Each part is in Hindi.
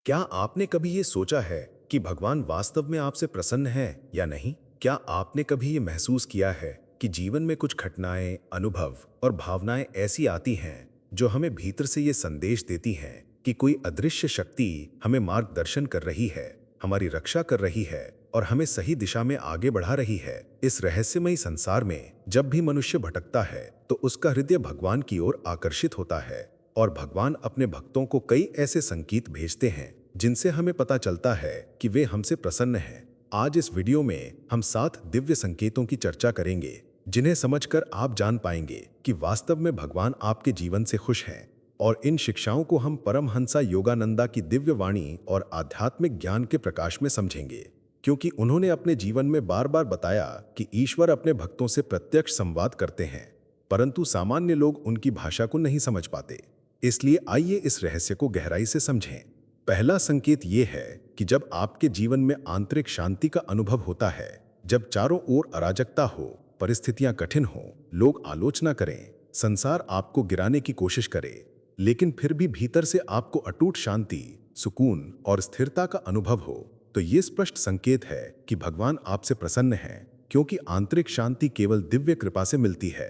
क्या आपने कभी ये सोचा है कि भगवान वास्तव में आपसे प्रसन्न है या नहीं? क्या आपने कभी ये महसूस किया है कि जीवन में कुछ घटनाएं, अनुभव और भावनाएं ऐसी आती हैं जो हमें भीतर से ये संदेश देती हैं कि कोई अदृश्य शक्ति हमें मार्गदर्शन कर रही है, हमारी रक्षा कर रही है और हमें सही दिशा में आगे बढ़ा रही है। इस रहस्यमयी संसार में जब भी मनुष्य भटकता है तो उसका हृदय भगवान की ओर आकर्षित होता है और भगवान अपने भक्तों को कई ऐसे संकेत भेजते हैं जिनसे हमें पता चलता है कि वे हमसे प्रसन्न हैं। आज इस वीडियो में हम 7 दिव्य संकेतों की चर्चा करेंगे जिन्हें समझकर आप जान पाएंगे कि वास्तव में भगवान आपके जीवन से खुश हैं। और इन शिक्षाओं को हम परमहंसा योगानंदा की दिव्य वाणी और आध्यात्मिक ज्ञान के प्रकाश में समझेंगे, क्योंकि उन्होंने अपने जीवन में बार बार बताया कि ईश्वर अपने भक्तों से प्रत्यक्ष संवाद करते हैं, परंतु सामान्य लोग उनकी भाषा को नहीं समझ पाते। इसलिए आइए इस रहस्य को गहराई से समझें। पहला संकेत ये है कि जब आपके जीवन में आंतरिक शांति का अनुभव होता है, जब चारों ओर अराजकता हो, परिस्थितियां कठिन हो, लोग आलोचना करें, संसार आपको गिराने की कोशिश करे, लेकिन फिर भी भीतर से आपको अटूट शांति, सुकून और स्थिरता का अनुभव हो, तो ये स्पष्ट संकेत है कि भगवान आपसे प्रसन्न हैं, क्योंकि आंतरिक शांति केवल दिव्य कृपा से मिलती है।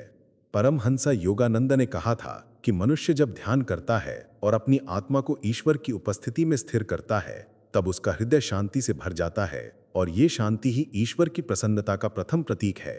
परमहंसा योगानंद ने कहा था कि मनुष्य जब ध्यान करता है और अपनी आत्मा को ईश्वर की उपस्थिति में स्थिर करता है, तब उसका हृदय शांति से भर जाता है और ये शांति ही ईश्वर की प्रसन्नता का प्रथम प्रतीक है।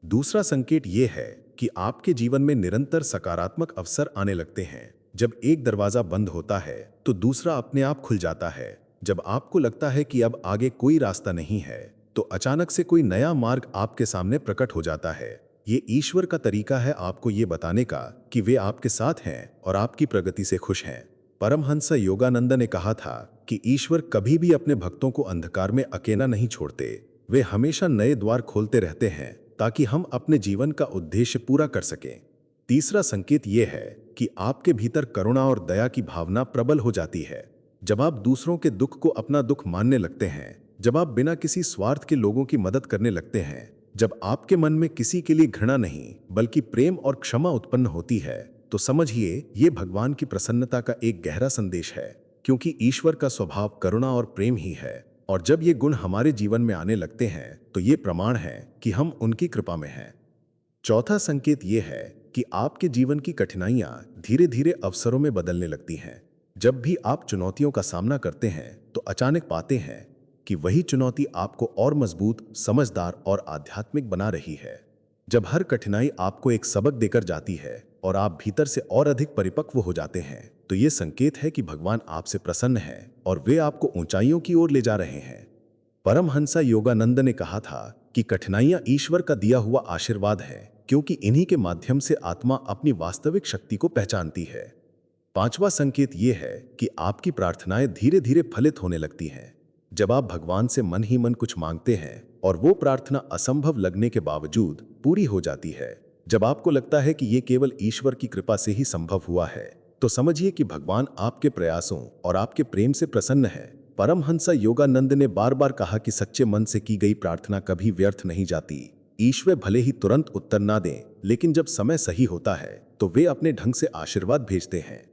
दूसरा संकेत ये है कि आपके जीवन में निरंतर सकारात्मक अवसर आने लगते हैं। जब एक दरवाजा बंद होता है तो दूसरा अपने आप खुल जाता है। जब आपको लगता है कि अब आगे कोई रास्ता नहीं है, तो अचानक से कोई नया मार्ग आपके सामने प्रकट हो जाता है। ये ईश्वर का तरीका है आपको ये बताने का कि वे आपके साथ हैं और आपकी प्रगति से खुश हैं। परमहंस योगानंद ने कहा था कि ईश्वर कभी भी अपने भक्तों को अंधकार में अकेला नहीं छोड़ते। वे हमेशा नए द्वार खोलते रहते हैं ताकि हम अपने जीवन का उद्देश्य पूरा कर सकें। तीसरा संकेत ये है कि आपके भीतर करुणा और दया की भावना प्रबल हो जाती है। जब आप दूसरों के दुख को अपना दुख मानने लगते हैं, जब आप बिना किसी स्वार्थ के लोगों की मदद करने लगते हैं, जब आपके मन में किसी के लिए घृणा नहीं बल्कि प्रेम और क्षमा उत्पन्न होती है, तो समझिए ये भगवान की प्रसन्नता का एक गहरा संदेश है, क्योंकि ईश्वर का स्वभाव करुणा और प्रेम ही है। और जब ये गुण हमारे जीवन में आने लगते हैं तो ये प्रमाण है कि हम उनकी कृपा में हैं। चौथा संकेत ये है कि आपके जीवन की कठिनाइयां धीरे धीरे अवसरों में बदलने लगती हैं। जब भी आप चुनौतियों का सामना करते हैं तो अचानक पाते हैं कि वही चुनौती आपको और मजबूत, समझदार और आध्यात्मिक बना रही है। जब हर कठिनाई आपको एक सबक देकर जाती है और आप भीतर से और अधिक परिपक्व हो जाते हैं, तो ये संकेत है कि भगवान आपसे प्रसन्न है और वे आपको ऊंचाइयों की ओर ले जा रहे हैं। परमहंसा योगानंद ने कहा था कि कठिनाइयां ईश्वर का दिया हुआ आशीर्वाद है, क्योंकि इन्हीं के माध्यम से आत्मा अपनी वास्तविक शक्ति को पहचानती है। पांचवा संकेत ये है कि आपकी प्रार्थनाएं धीरे धीरे फलित होने लगती हैं। जब आप भगवान से मन ही मन कुछ मांगते हैं और वो प्रार्थना असंभव लगने के बावजूद पूरी हो जाती है, जब आपको लगता है कि ये केवल ईश्वर की कृपा से ही संभव हुआ है, तो समझिए कि भगवान आपके प्रयासों और आपके प्रेम से प्रसन्न है। परमहंसा योगानंद ने बार बार कहा कि सच्चे मन से की गई प्रार्थना कभी व्यर्थ नहीं जाती। ईश्वर भले ही तुरंत उत्तर ना दें, लेकिन जब समय सही होता है तो वे अपने ढंग से आशीर्वाद भेजते हैं।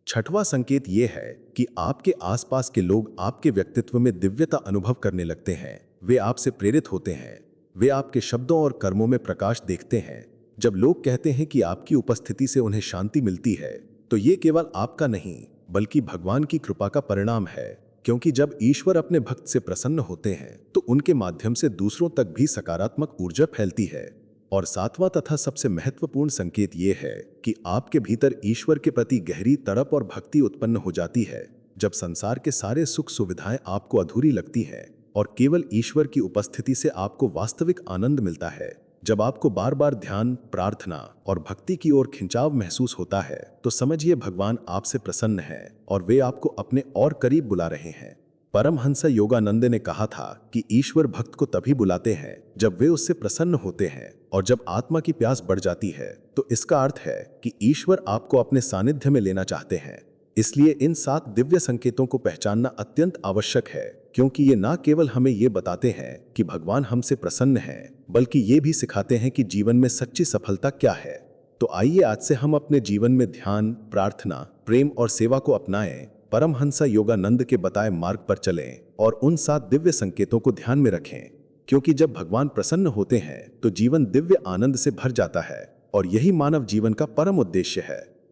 छठवां संकेत ये है कि आपके आसपास के लोग आपके व्यक्तित्व में दिव्यता अनुभव करने लगते हैं। वे आपसे प्रेरित होते हैं। वे आपके शब्दों और कर्मों में प्रकाश देखते हैं। जब लोग कहते हैं कि आपकी उपस्थिति से उन्हें शांति मिलती है, तो ये केवल आपका नहीं बल्कि भगवान की कृपा का परिणाम है, क्योंकि जब ईश्वर अपने भक्त से प्रसन्न होते हैं तो उनके माध्यम से दूसरों तक भी सकारात्मक ऊर्जा फैलती है। और सातवां तथा सबसे महत्वपूर्ण संकेत ये है कि आपके भीतर ईश्वर के प्रति गहरी तड़प और भक्ति उत्पन्न हो जाती है। जब संसार के सारे सुख सुविधाएं आपको अधूरी लगती हैं और केवल ईश्वर की उपस्थिति से आपको वास्तविक आनंद मिलता है, जब आपको बार बार ध्यान, प्रार्थना और भक्ति की ओर खिंचाव महसूस होता है, तो समझिए भगवान आपसे प्रसन्न है और वे आपको अपने और करीब बुला रहे हैं। परमहंस योगानंद ने कहा था कि ईश्वर भक्त को तभी बुलाते हैं जब वे उससे प्रसन्न होते हैं, और जब आत्मा की प्यास बढ़ जाती है तो इसका अर्थ है कि ईश्वर आपको अपने सानिध्य में लेना चाहते हैं। इसलिए इन 7 दिव्य संकेतों को पहचानना अत्यंत आवश्यक है, क्योंकि ये न केवल हमें ये बताते हैं कि भगवान हमसे प्रसन्न हैं, बल्कि ये भी सिखाते हैं कि जीवन में सच्ची सफलता क्या है। तो आइए आज से हम अपने जीवन में ध्यान, प्रार्थना, प्रेम और सेवा को अपनाएं परमहंस योगानंद के बताए मार्ग पर चलें और उन 7 दिव्य संकेतों को ध्यान में रखें, क्योंकि जब भगवान प्रसन्न होते हैं तो जीवन दिव्य आनंद से भर जाता है और यही मानव जीवन का परम उद्देश्य है।